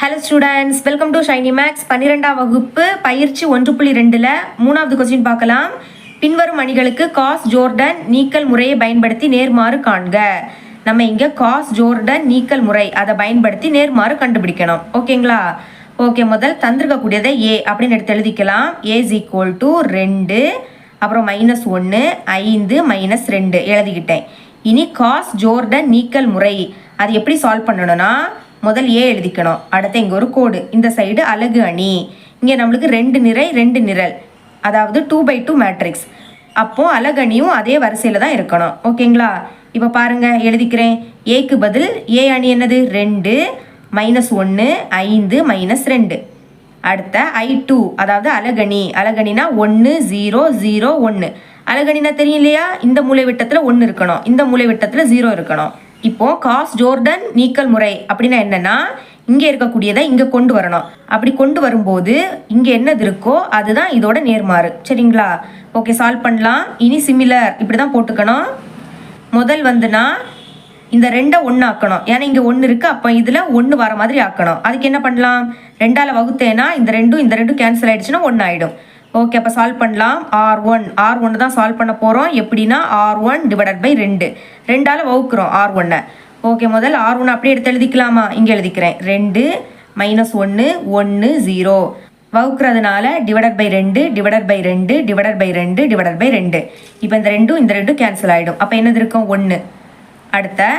Hello students, welcome to Shiny Max. 12ஆம் வகுப்பு பயிற்சி 1.2ல் 3வது கொஸ்டின் பார்க்கலாம். பின்வரும் அணிகளுக்கு காஸ் ஜோர்டன் நீக்கல் முறையை பயன்படுத்தி நேர்மாறு காண்க. நம்ம இங்கே காஸ் ஜோர்டன் நீக்கல் முறை அதை பயன்படுத்தி நேர்மாறு கண்டுபிடிக்கணும். ஓகேங்களா? ஓகே, முதல் தந்திருக்கக்கூடியதை ஏ அப்படின்னு எடுத்து எழுதிக்கலாம். ஏ இஸ் ஈக்குவல் டு 2, அப்புறம் -1, 5 -2 எழுதிக்கிட்டேன். இனி காஸ் ஜோர்டன் நீக்கல் முறை அது எப்படி சால்வ் பண்ணணும்னா, முதல் ஏ எழுதிக்கணும். அடுத்து இங்கே ஒரு கோடு, இந்த சைடு அலகு அணி. இங்கே நம்மளுக்கு 2 நிறை 2 நிரல், அதாவது 2x2 மேட்ரிக்ஸ். அப்போது அலகணியும் அதே வரிசையில் தான் இருக்கணும். ஓகேங்களா? இப்போ பாருங்கள், எழுதிக்கிறேன். ஏக்கு பதில் ஏ அணி என்னது? 2 -1 5 -2. அடுத்த I2, அதாவது அலகணி. அலகணினா 1 0 0 1. அலகணினா தெரியும் இல்லையா? இந்த மூலை விட்டத்தில் 1 இருக்கணும், இந்த மூலை விட்டத்தில் 0 இருக்கணும். இப்போ காஸ் ஜோர்டன் நீக்கல் முறை அப்படின்னா என்னன்னா, இங்கே இருக்கக்கூடியதை இங்கே கொண்டு வரணும். அப்படி கொண்டு வரும்போது இங்கே என்னது இருக்கோ அதுதான் இதோட நேர்மாறு. சரிங்களா? ஓகே, சால்வ் பண்ணலாம். இனி சிமிலர் இப்படி தான் போட்டுக்கணும். முதல் வந்துன்னா இந்த 2 1 ஆக்கணும். ஏன்னா இங்கே 1 இருக்குது, அப்போ இதில் 1 வர மாதிரி ஆக்கணும். அதுக்கு என்ன பண்ணலாம்? 2ஆல் வகுத்தேன்னா இந்த 2 கேன்சல் ஆகிடுச்சுன்னா 1 ஆகிடும். ஓகே, அப்போ சால்வ் பண்ணலாம். R1 தான் சால்வ் பண்ண போகிறோம். எப்படின்னா R1 / 2, 2ஆல் வகுக்கிறோம் R1. ஓகே, முதல் R1 அப்படியே எடுத்து எழுதிக்கலாமா? இங்கே எழுதிக்கிறேன். 2 -1 1 0 வகுக்கிறதுனால /2 /2 /2 /2. இப்போ இந்த 2 கேன்சல் ஆகிடும். அப்போ என்னது இருக்கும்? 1. அடுத்த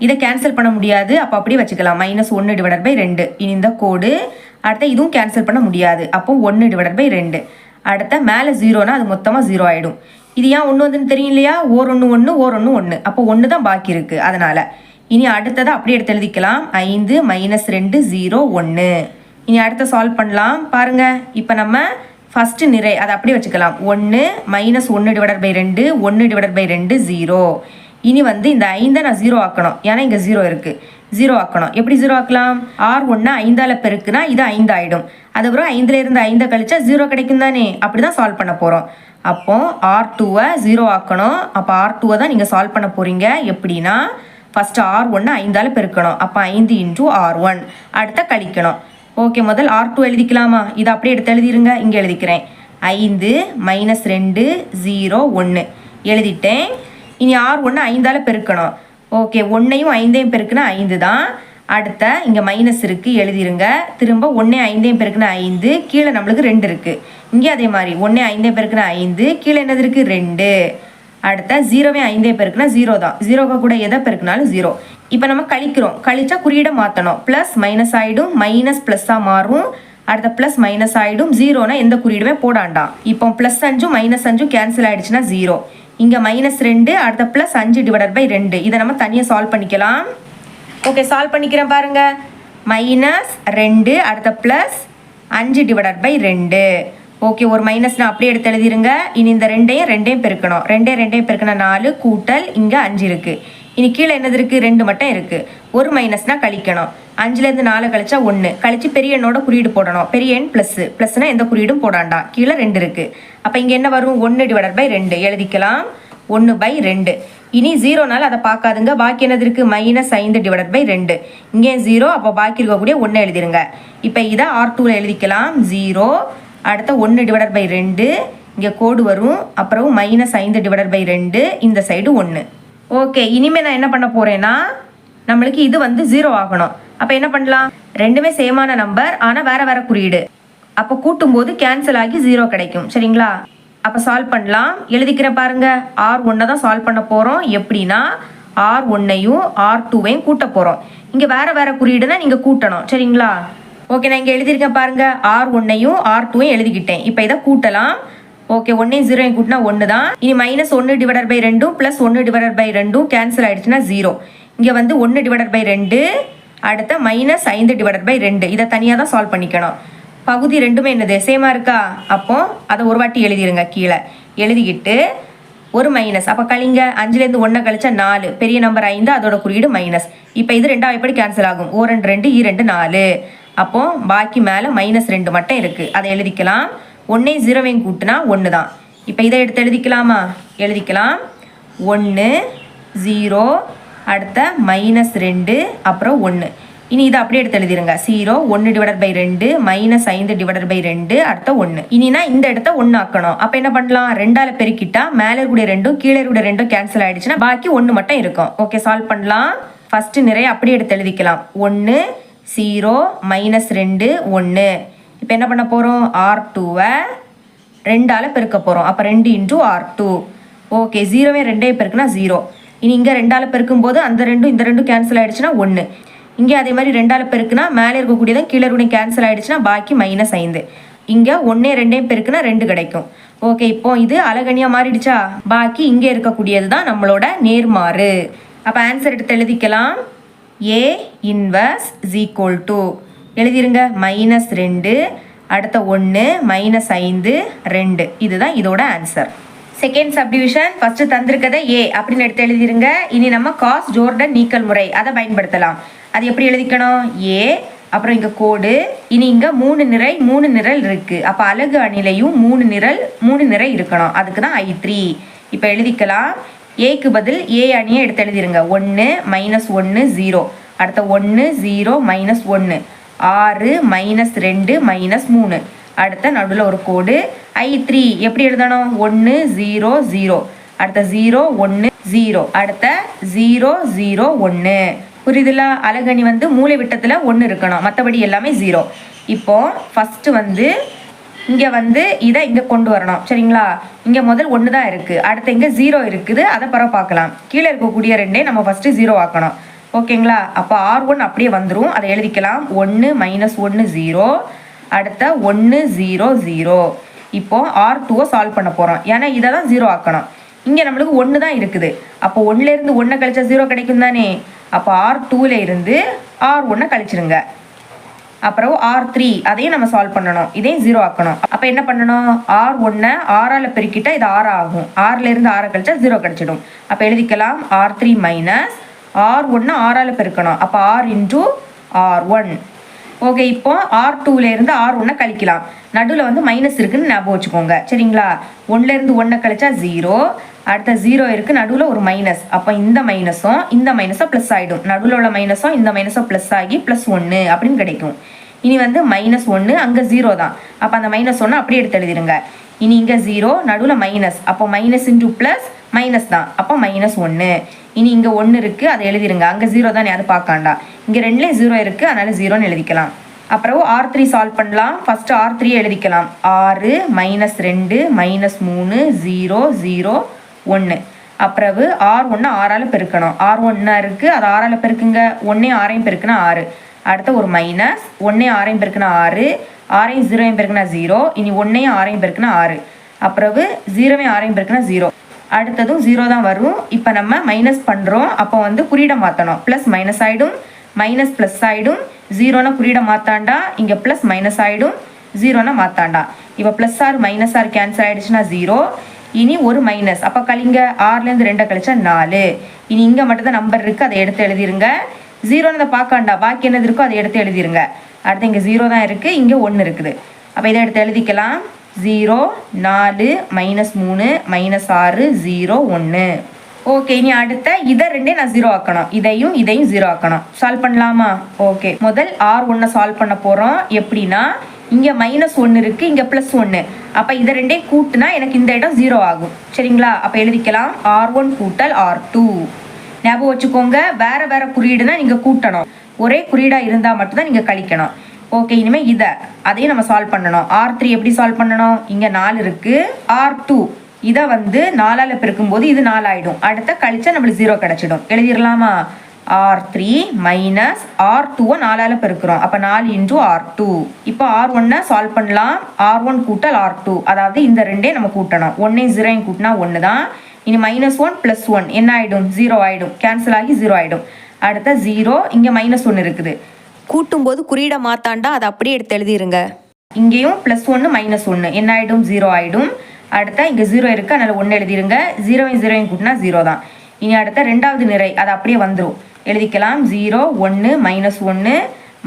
இதை கேன்சல் பண்ண முடியாது, அப்போ அப்படியே வச்சுக்கலாம். -1 / 2. இனி இந்த கோடு. அடுத்த இதுவும் கேன்சல் பண்ண முடியாது, அப்போ 1 / 2. அடுத்த மேலே 0னா அது மொத்தமாக 0 ஆகிடும். இது ஏன் 1 வந்துன்னு தெரியும் இல்லையா? ஓர் 1 1 ஓர் 1 1, அப்போ 1 தான் பாக்கி இருக்குது. அதனால் இனி அடுத்ததை அப்படியே எடுத்து எழுதிக்கலாம். 5 -2 0 1. இனி அடுத்த சால்வ் பண்ணலாம். பாருங்கள், இப்போ நம்ம ஃபஸ்ட்டு நிறை அதை அப்படியே வச்சுக்கலாம். 1 -1 / 2 1 / 2 0. இனி வந்து இந்த 5 நான் 0 ஆக்கணும், ஏன்னா இங்கே 0 இருக்குது. 0 ஆக்கணும். எப்படி 0 ஆக்கலாம்? R1 5ஆல் பெருக்குனா இது 5 ஆகிடும். அதுக்கப்புறம் 5ல் இருந்து 5 கழிச்சா 0 கிடைக்கும் தானே? அப்படி தான் சால்வ் பண்ண போகிறோம். அப்போ R2 0 ஆக்கணும். அப்போ R2 தான் நீங்கள் சால்வ் பண்ண போகிறீங்க. எப்படின்னா, ஃபஸ்ட்டு R1 5ஆல் பெருக்கணும். அப்போ 5 × R1. அடுத்த கழிக்கணும். ஓகே, முதல் R2 எழுதிக்கலாமா? இதை அப்படியே எடுத்து எழுதிருங்க. இங்கே எழுதிக்கிறேன். 5 -2 0 1 எழுதிட்டேன். இனி R1 5ஆல் பெருக்கணும். ஓகே, 1ஐயும் 5ஐயும் பெருக்குனா 5 தான். அடுத்த இங்கே மைனஸ் இருக்குது, எழுதிருங்க. திரும்ப 1 5ஐயும் பெருக்குனா 5, கீழே நம்மளுக்கு 2 இருக்குது. இங்கே அதே மாதிரி 1 5ஐயும் பெருக்குனா 5, கீழே என்னது இருக்குது? 2. அடுத்த 0வையும் 5ஐயும் பெருக்குனா 0 தான். 0க்கு கூட எதை பெருக்குனாலும் 0. இப்போ நம்ம கழிக்கிறோம். கழிச்சா குறியீடை மாற்றணும். ப்ளஸ் மைனஸ் ஆகிடும், மைனஸ் ப்ளஸ்ஸாக மாறும். அடுத்த ப்ளஸ் மைனஸ் ஆகிடும். 0னா எந்த குறியீடுமே போடாண்டாம். இப்போ +5 -5 கேன்சல் ஆகிடுச்சுன்னா 0. இங்கே -2, அடுத்த +5 / 2. இதை நம்ம தனியாக சால்வ் பண்ணிக்கலாம். ஓகே, சால்வ் பண்ணிக்கிறேன் பாருங்கள். -2, அடுத்த +5 / 2. ஓகே, ஒரு மைனஸ் நான் அப்படியே எடுத்து எழுதிருங்க. இனி இந்த 2ஐயும் பெருக்கணும். 2ஐயும் பெருக்கினா 4 கூட்டல் இங்கே 5 இருக்குது. இனி கீழே என்னது இருக்குது? 2 மட்டும் இருக்குது. ஒரு மைனஸ்னால் கழிக்கணும். 5லேருந்து 4 கழிச்சா 1. கழிச்சு பெரிய எண்ணோட குறியீடு போடணும். பெரிய எண் +னா எந்த குறியீடும் போடாண்டாம். கீழே 2 இருக்குது. அப்போ இங்கே என்ன வரும்? 1 / 2 எழுதிக்கலாம். 1/2. இனி 0னால அதை பார்க்காதுங்க. பாக்கி என்னது இருக்குது? -5 / 2. இங்கே 0, அப்போ பாக்கி இருக்கக்கூடிய 1 எழுதிருங்க. இப்போ இதை R2ல் எழுதிக்கலாம். 0, அடுத்த 1 / 2. இங்கே கோடு வரும். அப்புறம் -5 / 2. இந்த சைடு 1. ஓகே, இனிமேல் நான் என்ன பண்ண போகிறேன்னா, நம்மளுக்கு இது வந்து 0 ஆகணும். அப்போ என்ன பண்ணலாம்? ரெண்டுமே சேமான நம்பர், ஆனால் வேறு வேறு குறியீடு. அப்போ கூட்டும்போது கேன்சல் ஆகி 0 கிடைக்கும். சரிங்களா? அப்போ சால்வ் பண்ணலாம். எழுதிக்கிற பாருங்க. R1 தான் சால்வ் பண்ண போகிறோம். எப்படின்னா, R1ஐயும் R2வையும் கூட்ட போகிறோம். இங்கே வேறு வேறு குறியீடுனா நீங்கள் கூட்டணும். சரிங்களா? ஓகே, நான் இங்கே எழுதியிருக்கேன் பாருங்கள். R1ஐயும் R2வையும் எழுதிக்கிட்டேன். இப்போ இதை கூட்டலாம். ஓகே, 1ஐயும் 0ஐயும் கூட்டினா 1 தான். இனி -1 / 2 +1 / 2 கேன்சல் ஆகிடுச்சுன்னா 0. இங்கே வந்து 1 / 2, அடுத்த -5 / 2. இதை தனியாக தான் சால்வ் பண்ணிக்கணும். பகுதி ரெண்டுமே என்னது? சேமாக இருக்கா? அப்போ அதை ஒரு வாட்டி எழுதிருங்க. கீழே எழுதிக்கிட்டு ஒரு மைனஸ். அப்போ கழிங்க. 5லேருந்து 1 கழிச்சா 4, பெரிய நம்பர் 5, அதோட குறியீடு மைனஸ். இப்போ இது 2ஆவது எப்படி கேன்சல் ஆகும்? 2 2 2 4. அப்போ பாக்கி மேலே -2 மட்டும் இருக்குது. அதை எழுதிக்கலாம். 1ஐயும் 0வையும் கூட்டினா 1 தான். இப்போ இதை எடுத்து எழுதிக்கலாமா? எழுதிக்கலாம். 1 0, அடுத்த -2, அப்புறம் 1. இனி இதை அப்படியே எடுத்து எழுதிருங்க. 0 1/2 -5/2 அடுத்த 1. இனினா இந்த இடத்த 1 ஆக்கணும். அப்ப என்ன பண்ணலாம், 2ஆல பெருக்கிட்டா மேலே இருக்கக்கூடிய 2ம் கீழே இருக்கக்கூடிய 2ம் கேன்சல் ஆயிடுச்சுன்னா பாக்கி 1 மட்டும் இருக்கும். ஓகே, சால்வ் பண்ணலாம். ஃபர்ஸ்ட் நிறைய அப்படியே எடுத்து எழுதிக்கலாம். 1 0 -2 1. இப்போ என்ன பண்ண போறோம், R2வை 2ஆல பெருக்க போறோம். அப்ப 2 × R2. ஓகே, 0வே 2 பெருக்குனா 0. இனி இங்க 2ஆல பெருக்கும் போது அந்த 2ம் இந்த 2ம் கேன்சல் ஆயிடுச்சுன்னா 1. இங்கே அதே மாதிரி 2ஆல பெருக்குனா மேலே இருக்கக்கூடியதும் கீழே இருக்கக்கூடிய கேன்சல் ஆயிடுச்சுன்னா பாக்கி -5. இங்கே 1 2 பெருக்குனா 2 கிடைக்கும். ஓகே, இப்போ இது அலகணியா மாறிடுச்சா. பாக்கி இங்கே இருக்கக்கூடியது தான் நம்மளோட நேர்மாறு. அப்போ ஆன்சர் எடுத்து எழுதிக்கலாம். A இன்வர்ஸ் = எழுதிருங்க -2 அடுத்த 1 -5 2. இதுதான் இதோட ஆன்சர். செகண்ட் சப்டிவிஷன் ஃபர்ஸ்ட் தந்திருக்கதை A அப்படின்னு எடுத்து எழுதிருங்க. இனி நம்ம காஸ் ஜோர்டன் நீக்கல் முறை அதை பயன்படுத்தலாம். அது எப்படி எழுதிக்கணும், A அப்புறம் இங்க கோடு. இனி இங்க 3 நிரல் இருக்கு. அப்ப அலகு அணிலையும் 3 நிரை இருக்கணும். அதுக்கு தான் I3. இப்ப எழுதிக்கலாம். Aக்கு பதில் A அணியை எடுத்து எழுதிருங்க. 1 -1 0 அடுத்த 1 0 -1 6 -2 -3 அடுத்த நடுவில் ஒரு கோடு. I3 எப்படி எழுதணும், 1 0 0 அடுத்த 0 1 0 அடுத்த 0 0 1. புரியுதுல, அலகணி வந்து மூலை விட்டத்தில் 1 இருக்கணும், மற்றபடி எல்லாமே 0. இப்போ ஃபர்ஸ்ட் வந்து இங்கே வந்து இதை இங்கே கொண்டு வரணும். சரிங்களா, இங்கே முதல் 1 தான் இருக்குது, அடுத்து இங்கே 0 இருக்குது. அதை பிறகு பார்க்கலாம். கீழே இருக்கக்கூடிய 2 நம்ம ஃபர்ஸ்ட் 0 ஆக்கணும். ஓகேங்களா, அப்போ R1 அப்படியே வந்துடும். அதை எழுதிக்கலாம். 1 -1 0 அடுத்த 1 0 0. இப்போ R2வை சால்வ் பண்ண போகிறோம். ஏன்னா இதை தான் 0 ஆக்கணும். இங்கே நம்மளுக்கு 1 தான் இருக்குது. அப்போ 1லேருந்து 1 கழிச்சா 0 கிடைக்கும் தானே. அப்போ R2ல இருந்து R1 கழிச்சிருங்க. அப்புறம் R3 அதையும் நம்ம சால்வ் பண்ணணும். இதையும் 0 ஆக்கணும். அப்போ என்ன பண்ணணும், R1 6ஆல் பெருக்கிட்டா இது 6 ஆகும். 6லேருந்து 6 கழிச்சா 0 கிடைச்சிடும். அப்போ எழுதிக்கலாம். R3 மைனஸ் R1 6ஆல் பெருக்கணும். அப்போ R × R1. ஓகே, இப்போ R2லேருந்து R1 கழிக்கலாம். நடுவில் வந்து மைனஸ் இருக்குன்னு ஞாபகம் வச்சுக்கோங்க. சரிங்களா, 1லேருந்து 1 கழிச்சா 0 அடுத்த 0 இருக்குது, நடுவில் ஒரு மைனஸ். அப்போ இந்த மைனஸும் இந்த மைனஸும் ப்ளஸ் ஆகிடும். நடுவில் உள்ள மைனஸும் இந்த மைனஸும் ப்ளஸ் ஆகி +1 அப்படின்னு கிடைக்கும். இனி வந்து -1 அங்கே 0 தான். அப்போ அந்த -1 அப்படியே எடுத்து எழுதிருங்க. இனி இங்கே 0 நடுவில் மைனஸ், அப்போ மைனஸ் × ப்ளஸ் மைனஸ் தான். அப்போ -1. இனி இங்கே 1 இருக்குது, அதை எழுதிருங்க. அங்கே 0 தானே, அது பார்க்காண்டா. இங்கே 2லேயும் 0 இருக்குது, அதனால 0ன்னு எழுதிக்கலாம். அப்புறம் R3 சால்வ் பண்ணலாம். ஃபர்ஸ்ட் R3 எழுதிக்கலாம். 6 -2 -3 0 0 1. அப்புறம் R1 6ஆல் பெருக்கணும். R1 இருக்குது, அது 6ஆல் பெருக்குங்க. 1 6 பெருக்குனா 6 அடுத்த ஒரு மைனஸ். 1 6 பெருக்குனா 6 6 0 பெருக்குனா 0. இனி 1 6 பெருக்குனா 6 அப்புறம் 0 6 பெருக்குனா 0. அடுத்ததும் 0 தான் வரும். இப்போ நம்ம மைனஸ் பண்ணுறோம். அப்போ வந்து குறியீடை மாற்றணும். ப்ளஸ் மைனஸ் ஆகிடும், மைனஸ் ப்ளஸ் ஆகிடும். 0னா குறியீடை மாற்றாண்டா, இங்கே ப்ளஸ் மைனஸ் ஆகிடும். 0னா மாற்றாண்டா. இப்போ +R -R கேன்சல் ஆகிடுச்சுன்னா 0. இனி ஒரு மைனஸ், அப்போ கழிங்க. 6லேருந்து 2 கழிச்சா 4. இனி இங்கே மட்டும் தான் நம்பர் இருக்குது, அதை எடுத்து எழுதிருங்க. 0ன்னு அதை பார்க்காண்டா, பாக்கி என்னது இருக்கோ அதை எடுத்து எழுதிருங்க. அடுத்து இங்கே 0 தான் இருக்குது, இங்கே 1 இருக்குது. அப்போ இதை எடுத்து எழுதிக்கலாம். 0 4 -3 -6 0 1. ஓகே, இனி அடுத்த இதை 2 நான் 0 ஆக்கணும். இதையும் 0 ஆக்கணும். சால்வ் பண்ணலாமா? ஓகே, முதல் R1 சால்வ் பண்ண போகிறோம். எப்படின்னா இங்கே -1 இருக்குது, இங்கே +1. அப்போ இதை 2 கூட்டினா எனக்கு இந்த இடம் 0 ஆகும். சரிங்களா, அப்போ எழுதிக்கலாம். R1 = R2. ஞாபகம் வச்சுக்கோங்க, வேற வேற குறியீடுனா நீங்கள் கூட்டணும். ஒரே குறியீடாக இருந்தால் மட்டும்தான் நீங்கள் கழிக்கணும். ஓகே, இனிமேல் அதையும் நம்ம சால்வ் பண்ணணும். R3 எப்படி சால்வ் பண்ணணும், இங்கே 4 இருக்குது. R2 இதை வந்து 4ஆல் பெருக்கும்போது இது 4 ஆகிடும். அடுத்த கழிச்சா நம்மளுக்கு 0 கிடச்சிடும். எழுதிடலாமா? R3 மைனஸ் R2வை 4ஆல் பெருக்கிறோம். அப்போ 4 × R2. இப்போ R1 சால்வ் பண்ணலாம். R1 = R2, அதாவது இந்த 2 நம்ம கூட்டணும். 1 0 கூட்டினா 1 தான். இனி -1 +1 என்ன ஆகிடும், 0 ஆகிடும். கேன்சல் ஆகி 0 ஆகிடும். அடுத்த 0, இங்கே -1 இருக்குது. கூட்டும்போது குறியீடை மாத்தாண்டா, அதை அப்படியே எடுத்து எழுதிருங்க. இங்கேயும் +1 -1 என்ன ஆகிடும், 0 ஆகிடும். அடுத்த இங்கே 0 இருக்குது, அதனால் 1 எழுதிருங்க. 0 கூட்டினா 0 தான். இனி அடுத்த 2வது நிரை, அது அப்படியே வந்துடும். எழுதிக்கலாம். 0 1 -1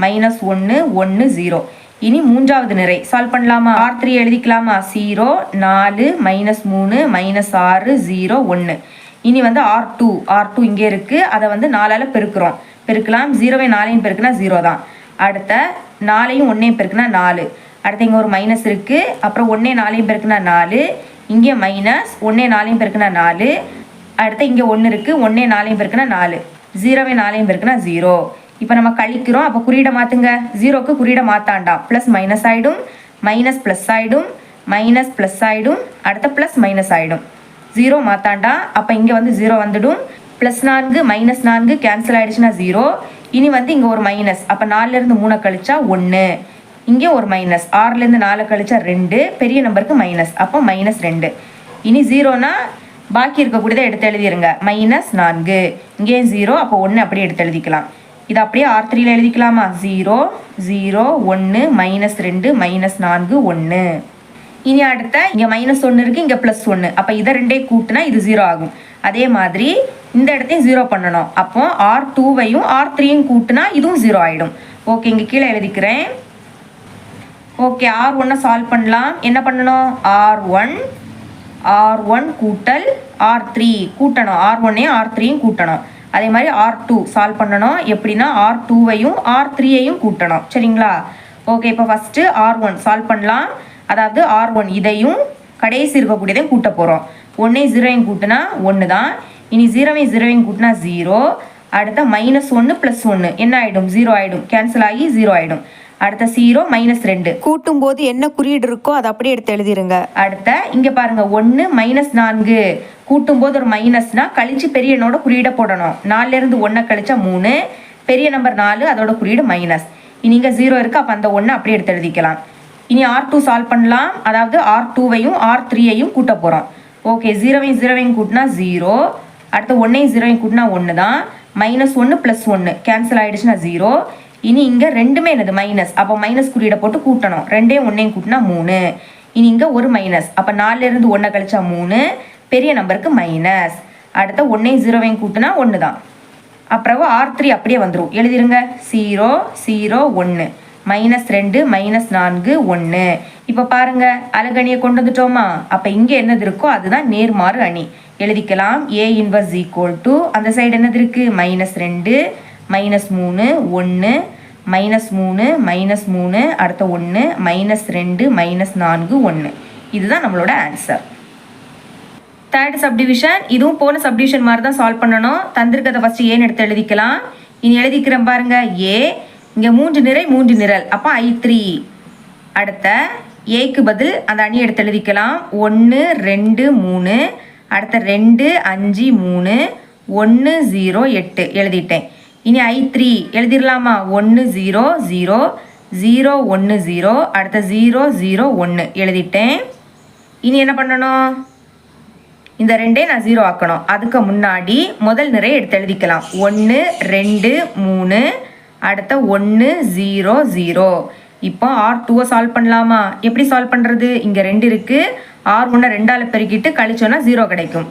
-1 1 0. இனி 3வது நிரை சால்வ் பண்ணலாமா? R3 எழுதிக்கலாமா? 0 4 -3 -6 0 1. இனி வந்து R2 இங்கே இருக்குது, அதை வந்து 4ஆல் பெருக்கிறோம். பெருக்கலாம். 0வை 4ஐயும் பெருக்குனா 0 தான். அடுத்த 4ஐயும் 1ஐயும் பெருக்குனா 4. அடுத்து இங்கே ஒரு மைனஸ் இருக்குது. அப்புறம் 1 4ஐயும் பெருக்குனா 4. இங்கே மைனஸ் 1 4ஐயும் பெருக்குனா 4. அடுத்து இங்கே 1 இருக்குது. 1 4ஐயும் பெருக்குனா 4. 0வை 4ஐயும் பெருக்குனா 0. இப்போ நம்ம கழிக்கிறோம். அப்போ குறியீடை மாற்றுங்க. 0க்கு குறியீடை மாற்றாண்டாம். ப்ளஸ் மைனஸ் ஆகிடும், மைனஸ் ப்ளஸ் ஆகிடும், மைனஸ் ப்ளஸ் ஆகிடும், அடுத்த ப்ளஸ் மைனஸ் ஆகிடும். 0 மாற்றாண்டா. அப்போ இங்கே வந்து 0 வந்துடும். ப்ளஸ் 4 மைனஸ் 4 கேன்சல் ஆகிடுச்சுன்னா 0. இனி வந்து இங்கே ஒரு மைனஸ். அப்போ 4லேருந்து 3 கழிச்சா 1. இங்கே ஒரு மைனஸ். 6லேருந்து 4 கழிச்சா 2. பெரிய நம்பருக்கு மைனஸ். அப்போ மைனஸ் 2. இனி 0னா பாக்கி இருக்கக்கூடியதை எடுத்து எழுதிருங்க. மைனஸ் 4. இங்கேயும் 0. அப்போ 1 அப்படியே எடுத்து எழுதிக்கலாம். இது அப்படியே R3ல எழுதிக்கலாமா? 0 0 1 மைனஸ் 2 மைனஸ் 4 1. இனி அடுத்த இங்கே மைனஸ் 1 இருக்குது, இங்கே ப்ளஸ் 1. அப்போ இதை ரெண்டையும் கூட்டினா இது 0 ஆகும். அதே மாதிரி இந்த இடத்தையும் 0 பண்ணணும். அப்போ R2வையும் R3யும் கூட்டினா இதுவும் 0 ஆகிடும். ஓகே, இங்கே கீழே எழுதிக்கிறேன். ஓகே, R1 சால்வ் பண்ணலாம். என்ன பண்ணணும்? R1 கூட்டல் R3 கூட்டணும். R1ஐயும் R3யும் கூட்டணும். அதே மாதிரி R2 சால்வ் பண்ணணும். எப்படின்னா R2வையும் R3ஐயும் கூட்டணும். சரிங்களா? ஓகே, இப்போ ஃபஸ்ட்டு R1 சால்வ் பண்ணலாம். அதாவது R1 இதையும் கடைசி இருக்கக்கூடியதையும் கூட்ட போகிறோம். 1ஐயும் 0ஐயும் கூட்டினா 1 தான். இனி 0ஐயும் 0ஐயும் கூட்டினா 0. அடுத்த மைனஸ் 1 ப்ளஸ் 1 என்ன ஆகிடும்? 0 ஆகிடும். கேன்சல் ஆகி 0 ஆகிடும். அடுத்த 0 மைனஸ் 2 கூட்டும் போது என்ன குறியீடு இருக்கோ அதை அப்படியே எடுத்து எழுதிருங்க. அடுத்த இங்கே பாருங்க 1 மைனஸ் 4 கூட்டும் போது ஒரு மைனஸ்னா கழிச்சு பெரிய எண்ணோட குறியீடை போடணும். 4லேருந்து 1 கழிச்சா 3. பெரிய நம்பர் 4, அதோட குறியீடு மைனஸ். இனி இங்கே 0 இருக்குது. அப்போ அந்த 1 அப்படியே எடுத்து எழுதிக்கலாம். இனி R2 சால்வ் பண்ணலாம். அதாவது R2வையும் R3ஐயும் கூட்ட போகிறோம். ஓகே, 0வையும் 0வையும் கூட்டினா 0. அடுத்து 1ஐயும் 0வையும் கூட்டினா 1 தான். மைனஸ் 1 ப்ளஸ் 1 கேன்சல் ஆகிடுச்சுன்னா 0. இனி இங்கே ரெண்டுமே என்னது? மைனஸ். அப்போ மைனஸ் குறியீடை போட்டு கூட்டணும். 2ஐயும் 1ஐயும் கூட்டினா 3. இனி இங்கே ஒரு மைனஸ். அப்போ 4லேருந்து 1 கழிச்சா 3. பெரிய நம்பருக்கு மைனஸ். அடுத்த 1ஐயும் 0வையும் கூட்டினா 1 தான். அப்புறம் R3 அப்படியே வந்துடும். எழுதிருங்க. 0 0 1 மைனஸ் 2 மைனஸ் 4 1. இப்போ பாருங்க, அலகணியை கொண்டு வந்துட்டோமா? அப்போ இங்கே என்னது இருக்கோ அதுதான் நேர்மாறு அணி. எழுதிக்கலாம். A இன்வர்ஸ் ஈக்குவல் டு அந்த சைடு என்னது இருக்குது? மைனஸ் 2 மைனஸ் 3 1 மைனஸ் 3 மைனஸ் 3 அடுத்த 1 மைனஸ் 2 மைனஸ் 4 1. இதுதான் நம்மளோட ஆன்சர். Third subdivision. இதுவும் போன சப்டிவிஷன் மாதிரி தான் சால்வ் பண்ணணும். தந்திருக்கதை ஃபஸ்ட்டு ஏன்னு எடுத்து எழுதிக்கலாம். இனி எழுதிக்கிறேன் பாருங்க. ஏ இங்கே 3 நிறை 3 நிரல். அப்போ I3. அடுத்த ஏக்கு பதில் அந்த அணி எடுத்து எழுதிக்கலாம். 1 2 3 அடுத்த 2 5 3 1 0 8 எழுதிட்டேன். இனி I3 எழுதிடலாமா? 1 0 0 0 1 0 அடுத்த 0 0 1 எழுதிட்டேன். இனி என்ன பண்ணணும்? இந்த ரெண்டே நான் 0 ஆக்கணும். அதுக்கு முன்னாடி முதல் நிறை எடுத்து எழுதிக்கலாம். 1 2 3 அடுத்த 1 0 0. இப்போ R2 சால்வ் பண்ணலாமா? எப்படி சால்வ் பண்ணுறது? இங்கே 2 இருக்குது. R1 2ஆல் பெருக்கிட்டு கழிச்சோன்னா 0 கிடைக்கும்.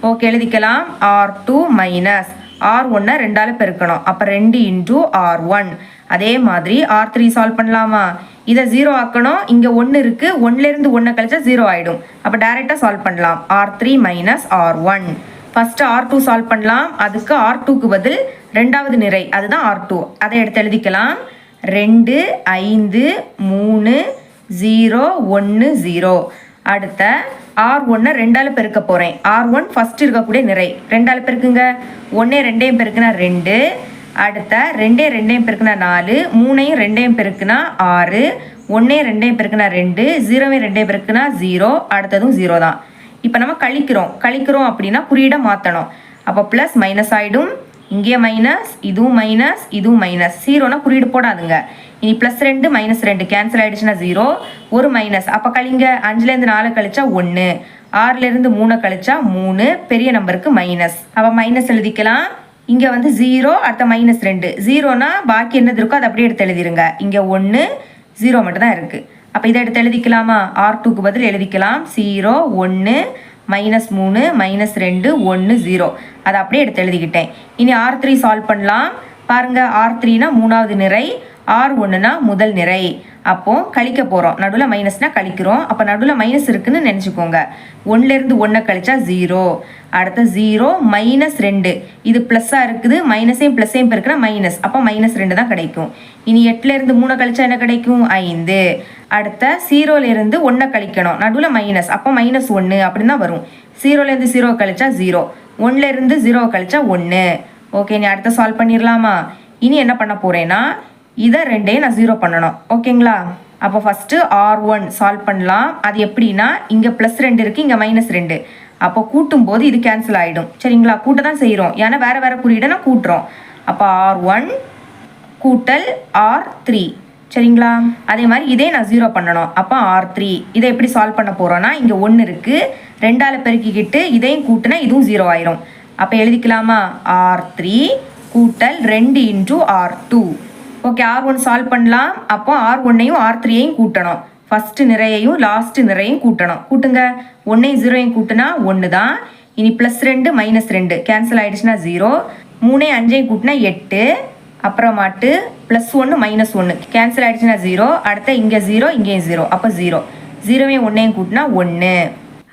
ஓகே, எழுதிக்கலாம். R2 மைனஸ் R1 2ஆல் பெருக்கணும். அப்போ 2 இன்டூ R1. அதே மாதிரி R3 சால்வ் பண்ணலாமா? இதை 0 ஆக்கணும். இங்கே 1 இருக்குது. 1லேருந்து 1 கழிச்சா 0 ஆகிடும். அப்போ டைரெக்டாக சால்வ் பண்ணலாம். R3 minus R1. First R2 solve பண்ணலாம். அதுக்கு R2க்கு பதில் ரெண்டாவது நிறை, அதுதான் R2. அதை எடுத்து எழுதிக்கலாம். 2 5 3 0 1 0. அடுத்த R1 2ஆல் பெருக்க போகிறேன். R1 ஃபஸ்ட் இருக்கக்கூடிய நிறை. 2ஆல் பெருக்குங்க. 1 2ஐயும் பெருக்குனா 2. அடுத்த 2 2ஐயும் பெருக்குனா 4. 3ஐயும் 2ஐயும் பெருக்குனா 6. 1 2ஐயும் பெருக்குனா 2. 0ஐயும் 2ஐயும் பெருக்குனா 0. அடுத்ததும் 0 தான். இப்போ நம்ம கழிக்கிறோம் அப்படின்னா குறியீடை மாற்றணும். அப்போ ப்ளஸ் மைனஸ் ஆகிடும். இங்கே மைனஸ், இதுவும் மைனஸ், இதுவும் மைனஸ். 0னா குறியீடு போடாதுங்க. இனி ப்ளஸ் 2 மைனஸ் 2 கேன்சல் ஆகிடுச்சுன்னா 0. ஒரு மைனஸ். அப்போ கழிங்க. 5லேருந்து 4 கழிச்சா 1. 6லேருந்து 3 கழிச்சா 3. பெரிய நம்பருக்கு மைனஸ். அப்போ மைனஸ் எழுதிக்கலாம். இங்கே வந்து 0 அடுத்த மைனஸ் 2. 0னா பாக்கி என்னது இருக்கோ அதை அப்படியே எடுத்து எழுதிருங்க. இங்கே 1 0 மட்டும் தான் இருக்குது. அப்போ இதை எடுத்து எழுதிக்கலாமா? R2க்கு பதில் எழுதிக்கலாம். 0 1 மைனஸ் 3 மைனஸ் 2 1 0. அதை அப்படியே எடுத்து எழுதிக்கிட்டேன். இனி R3 சால்வ் பண்ணலாம். பாருங்க R3னா மூணாவது நிரை, R1னா முதல் நிரை. அப்போ கழிக்க போகிறோம். நடுவில் மைனஸ்னால் கழிக்கிறோம். அப்போ நடுவில் மைனஸ் இருக்குன்னு நினச்சிக்கோங்க. 1லேருந்து 1 கழிச்சா 0. அடுத்த 0 -2. இது ப்ளஸ்ஸாக இருக்குது, மைனஸையும் ப்ளஸ்ஸையும் பெருக்குனா மைனஸ். அப்போ -2 தான் கிடைக்கும். இனி 8லேருந்து 3 கழிச்சா என்ன கிடைக்கும்? 5. அடுத்த 0லேருந்து 1 கழிக்கணும். நடுவில் மைனஸ், அப்போ -1 அப்படின்னு தான் வரும். 0லேருந்து 0 கழிச்சா 0. 1லேருந்து 0 கழிச்சா 1. ஓகே, நீ அடுத்த சால்வ் பண்ணிடலாமா? இனி என்ன பண்ண போகிறேன்னா இதை ரெண்டையும் நான் 0 பண்ணணும். ஓகேங்களா? அப்போ ஃபஸ்ட்டு R1 சால்வ் பண்ணலாம். அது எப்படின்னா இங்கே +2 இருக்குது, இங்கே -2. அப்போ கூட்டும் போது இது கேன்சல் ஆகிடும். சரிங்களா? கூட்ட தான் செய்கிறோம், ஏன்னா வேறு வேறு குறியீடை நான் கூட்டுறோம். அப்போ R1 கூட்டல் R3. சரிங்களா? அதே மாதிரி இதே நான் 0 பண்ணணும். அப்போ R3 இதை எப்படி சால்வ் பண்ண போகிறோன்னா இங்கே 1 இருக்குது, 2ஆல் பெருக்கிக்கிட்டு இதையும் கூட்டினா இதுவும் 0 ஆயிரும். அப்போ எழுதிக்கலாமா? R3 கூட்டல் 2 × R2. ஓகே, R1 சால்வ் பண்ணலாம். அப்போ R1ஐயும் R3ஐயும் கூட்டணும். ஃபஸ்ட்டு நிறையையும் லாஸ்ட்டு நிறையையும் கூட்டணும். கூட்டுங்க. 1ஐயும் 0ஐயும் கூட்டினா 1 தான். இனி +2 -2 கேன்சல் ஆகிடுச்சுன்னா 0. 3ஐயும் 5ஐயும் கூட்டினா 8. அப்புறமாட்டு +1 -1 கேன்சல் ஆகிடுச்சுன்னா 0. அடுத்த இங்கே 0, இங்கேயும் 0, அப்போ 0. 0ஐயும் 1ஐயும் கூட்டினா 1.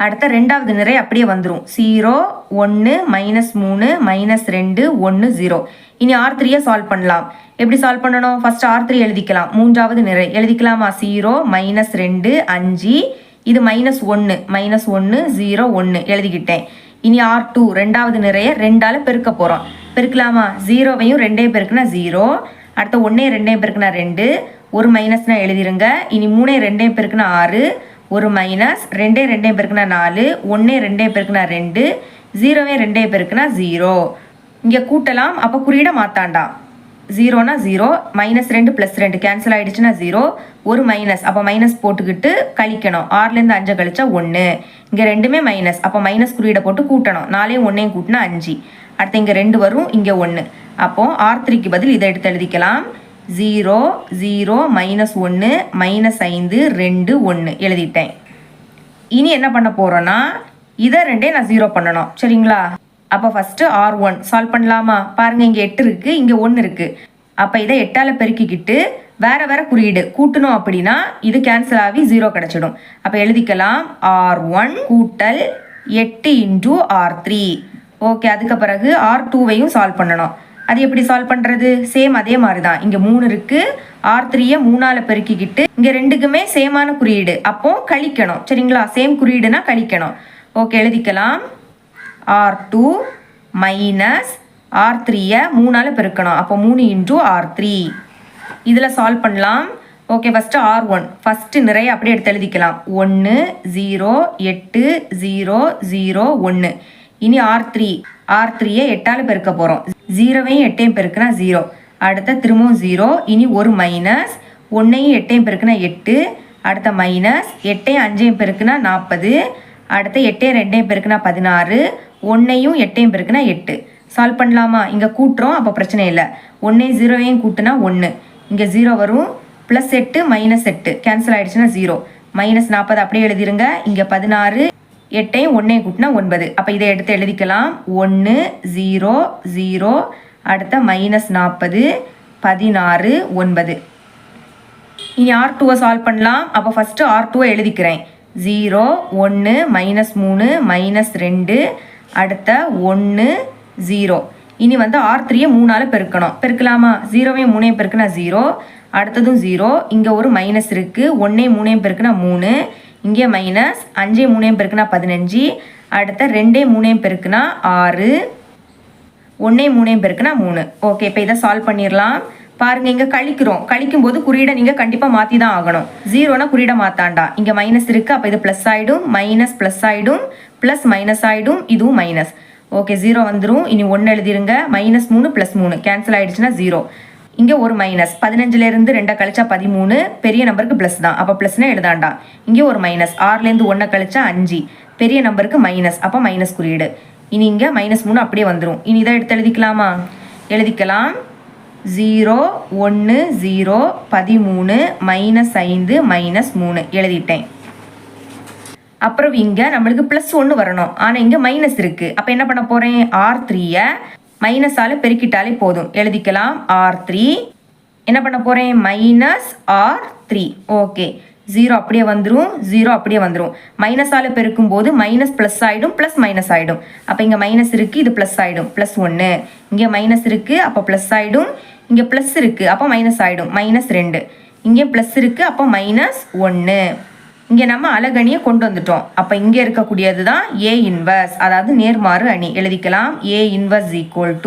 அடுத்த ரெண்டாவது நிறை அப்படியே வந்துடும். 0 1 -3 -2 1 0. இனி R3யை சால்வ் பண்ணலாம். எப்படி சால்வ் பண்ணணும்? ஃபர்ஸ்ட் R3 எழுதிக்கலாம். மூன்றாவது நிறை எழுதிக்கலாமா? 0 -2 5. இது -1 -1 0 1 எழுதிக்கிட்டேன். இனி R2 ரெண்டாவது நிறைய 2ஆல் பெருக்க போகிறோம். பெருக்கலாமா? 0வையும் 2ஐயும் பெருக்குனா 0. அடுத்த 1ஐயும் 2ஐயும் பெருக்குனா 2. ஒரு மைனஸ்னா எழுதிருங்க. இனி 3ஐயும் 2ஐயும் பெருக்குனா 6. ஒரு மைனஸ் 2ஐயும் 2ஐயும் பெருக்குனா 4. 1ஐயும் 2ஐயும் பெருக்குனா 2. 0வையும் 2ஐயும் பெருக்குனா 0. இங்கே கூட்டலாம். அப்போ குறியீடை மாத்தாண்டாம். 0னா 0, -2 +2 கேன்சல் ஆகிடுச்சுன்னா 0. ஒரு மைனஸ், அப்போ மைனஸ் போட்டுக்கிட்டு கழிக்கணும். 6லேருந்து 5 கழிச்சா 1. இங்கே ரெண்டுமே மைனஸ், அப்போ மைனஸ் குறியீடை போட்டு கூட்டணும். 4ஐயும் 1ஐயும் கூட்டினா 5. அடுத்து இங்கே 2 வரும், இங்கே 1. அப்போ R3க்கு பதில் இதை எடுத்து எழுதிக்கலாம். 0 0 -1 -5 2 1 எழுதிட்டேன். இனி என்ன பண்ண போகிறோன்னா இதை ரெண்டையும் நான் 0 பண்ணணும். சரிங்களா? அப்போ ஃபஸ்ட்டு R1 சால்வ் பண்ணலாமா? பாருங்கள், இங்கே 8 இருக்குது, இங்கே 1 இருக்குது. அப்போ இதை 8ஆல் பெருக்கிக்கிட்டு வேறு வேறு குறியீடு கூட்டணும். அப்படின்னா இது கேன்சல் ஆகி 0 கிடச்சிடும். அப்போ எழுதிக்கலாம் R1 கூட்டல் 8 × R3. ஓகே, அதுக்கு பிறகு R2வையும் சால்வ் பண்ணணும். அது எப்படி சால்வ் பண்ணுறது? சேம் அதே மாதிரி தான். இங்கே 3 இருக்குது, R3யை 3ஆல் பெருக்கிக்கிட்டு இங்கே ரெண்டுக்குமே சேமான குறியீடு, அப்போ கழிக்கணும். சரிங்களா? சேம் குறியீடுனா கழிக்கணும். ஓகே, எழுதிக்கலாம். R2 மைனஸ் R3யை 3ஆல் பெருக்கணும். அப்போ 3 × R3. இதில் சால்வ் பண்ணலாம். ஓகே, ஃபஸ்ட்டு R1 ஃபஸ்ட்டு நிறைய அப்படியே எடுத்து எழுதிக்கலாம். 1 0 8 0 0 1. இனி R3யை 8ஆல் பெருக்க போகிறோம். 0வையும் 8ஐயும் பெருக்குனா 0. அடுத்த திரும்பவும் 0. இனி ஒரு மைனஸ், 1ஐயும் 8ஐயும் பெருக்குனா 8. அடுத்த மைனஸ் 8ஐயும் 5ஐயும் பெருக்குனா 40. அடுத்த 8ஐயும் 2ஐயும் பெருக்குனா 16. 1ஐயும் 8ஐயும் பெருக்குனா 8. சால்வ் பண்ணலாமா? இங்கே கூட்டுறோம், அப்போ பிரச்சனை இல்லை. 1ஐயும் 0வையும் கூட்டினா 1. இங்கே 0 வரும். +8 -8 கேன்சல் ஆகிடுச்சுன்னா 0. -40 அப்படியே எழுதிருங்க. இங்கே 16, 8ஐயும் 1ஐயும் கூட்டினா 9. அப்போ இதை எடுத்து எழுதிக்கலாம். 1 0 0. அடுத்த -40 16 9. இனி R2வை சால்வ் பண்ணலாம். அப்போ ஃபஸ்ட்டு R2வை எழுதிக்கிறேன். 0 1 -3 -2. அடுத்த 1 0. இனி வந்து R3யை 3ஆல் பெருக்கணும். பெருக்கலாமா? 0வையும் 3ஐயும் பெருக்குனா 0. அடுத்ததும் 0. இங்கே ஒரு மைனஸ் இருக்குது. 1ஐயும் 3ஐயும் பெருக்குனா 3. இங்கே மைனஸ் 5ஐயும் 3ஐயும் பெருக்குனா 15. அடுத்த 2ஐயும் 3ஐயும் பெருக்குனா 6. 1ஐயும் 3ஐயும் பெருக்குனா 3. ஓகே, இப்போ இதை சால்வ் பண்ணிடலாம். பாருங்கள், இங்கே கழிக்கிறோம். கழிக்கும் போது குறியீடை நீங்கள் கண்டிப்பாக மாற்றி தான் ஆகணும். 0னா குறியீடை மாற்றாண்டா. இங்கே மைனஸ் இருக்குது, அப்போ இது ப்ளஸ் ஆகிடும். மைனஸ் ப்ளஸ் ஆகிடும், ப்ளஸ் மைனஸ் ஆகிடும். இதுவும் மைனஸ். ஓகே, 0 வந்துடும். இனி 1 எழுதிருங்க. -3 +3 கேன்சல் ஆகிடுச்சுன்னா 0. இங்கே ஒரு மைனஸ், 15லேருந்து 2 கழிச்சா 13. பெரிய நம்பருக்கு ப்ளஸ் தான், அப்போ ப்ளஸ்னே எழுதாண்டா. இங்கே ஒரு மைனஸ், 6லேருந்து 1 கழிச்சா 5. பெரிய நம்பருக்கு மைனஸ், அப்போ மைனஸ் குறியீடு. இனி இங்கே -3 அப்படியே வந்துடும். இனி இதை எடுத்து எழுதிக்கலாமா? எழுதிக்கலாம். 0 1 0 13 -5 -3 எழுதிட்டேன். அப்புறம் இங்கே நம்மளுக்கு +1 வரணும். ஆனால் இங்கே மைனஸ் இருக்குது. அப்போ என்ன பண்ண போகிறேன்? R3யை மைனஸால் பெருக்கிட்டாலே போதும். எழுதிக்கலாம் R3. என்ன பண்ண போகிறேன்? -R3. ஓகே, 0 அப்படியே வந்துடும், 0 அப்படியே வந்துடும். மைனஸால் பெருக்கும் போது மைனஸ் ப்ளஸ் ஆகிடும், ப்ளஸ் மைனஸ் ஆகிடும். அப்போ இங்கே மைனஸ் இருக்குது, இது ப்ளஸ் ஆகிடும், +1. இங்கே மைனஸ் இருக்குது, அப்போ ப்ளஸ் ஆகிடும். இங்கே ப்ளஸ் இருக்குது, அப்போ மைனஸ் ஆகிடும், -2. இங்கே ப்ளஸ் இருக்குது, அப்போ -1. இங்கே நம்ம அலகணியை கொண்டு வந்துட்டோம். அப்போ இங்கே இருக்கக்கூடியது தான் A இன்வர்ஸ், அதாவது நேர்மாறு அணி. எழுதிக்கலாம். A இன்வர்ஸ் ஈக்குவல்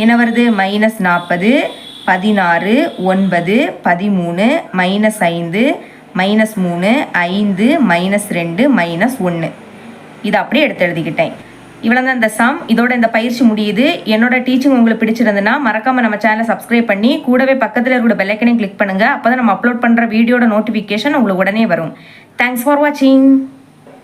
என்ன வருது? -40, 16, 9, 13, -5, -3, 5, -2, -1. இதை அப்படியே எடுத்து எழுதிக்கிட்டேன். இவ்வளோ தான் இந்த சம். இதோட இந்த பயிற்சி முடியுது. என்னோட டீச்சிங் உங்களுக்கு பிடிச்சிருந்ததுன்னா மறக்காமல் நம்ம சேனலை சப்ஸ்கிரைப் பண்ணி கூடவே பக்கத்தில் இருக்கிற பெல்லைக்கனையும் கிளிக் பண்ணுங்கள். அப்போ தான் நம்ம அப்லோட் பண்ணுற வீடியோட நோட்டிஃபிகேஷன் உங்களுக்கு உடனே வரும். தேங்க்ஸ் ஃபார் வாட்சிங்.